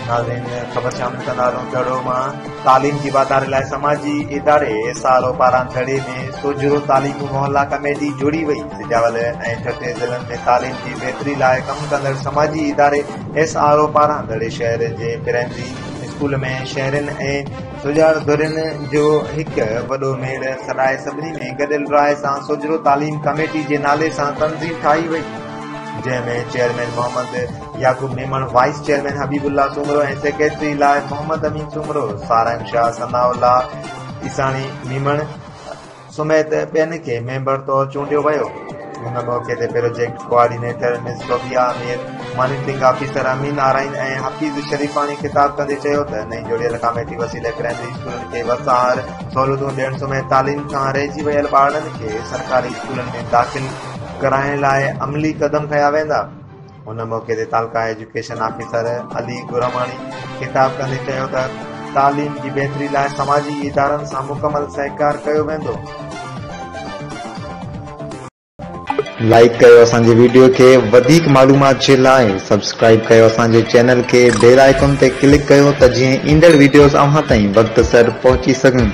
नाज़रीन ख़बर शामिल कंदा दड़ो मां तालीम की वाधारे लाइ समाजी इदारे SRO पारां दड़े में सोजरो तालीम मोहल्ला कमेटी जोड़ी वई। सिजावल ऐं छटे ज़िलनि में तालीम जी बहितरी लाइ कम कंदड़ समाजी इदारे SRO पारां दड़े शहर जे प्राइमरी स्कूल में शहरनि ऐं सुजाड़दुरनि जो हिकु वॾो मेड़ सॾाए सभिनी में गॾियल राय सां सोजरो तालीम कमेटी जे नाले सां तंज़ीम ठाही वई, जंहिंमें chairman Mohammad Yakub Memon, vice chairman Habibullah Soomro ऐं सेक्रेटरी लाइ मोहम्मद अमीन सूमरो, सारंग शाह, सनाउल्ला ईसानी मेमण समेत ॿियनि खे मेंबर तौरु चूंडियो वियो। हुन मौक़े ते प्रोजेक्ट कोऑर्डिनेटर मिस शोबिया अमीर, मॉनिटरिंग ऑफिसर अमीन आराइन ऐं हफीज़ शरीफ़ानी ख़िताब कंदे चयो त नई जोड़ियल कमेटी वसीले प्राइमरी स्कूलनि खे वसार सहूलियतूं ॾियण समेत तालीम खां रहिजी वियल ॿारनि खे सरकारी स्कूलनि में दाख़िल कराइण लाइ अमली क़दम खया वेंदा। हुन मौक़े ते तालका एजुकेशन ऑफिसर अली गुरमानी ख़िताब कंदे चयो त तालीम जी बहितरी लाइ समाजी इदारनि सां मुकमल सहकार कयो वेंदो। लाइक कयो असांजे वीडियो खे, वधीक मालूमात जे लाइ सब्सक्राइब कयो असांजे चैनल खे, बेल आइकन ते क्लिक कयो त जीअं ईंदड़ वीडियोस अव्हां ताईं वक़्त सर पहुची सघनि।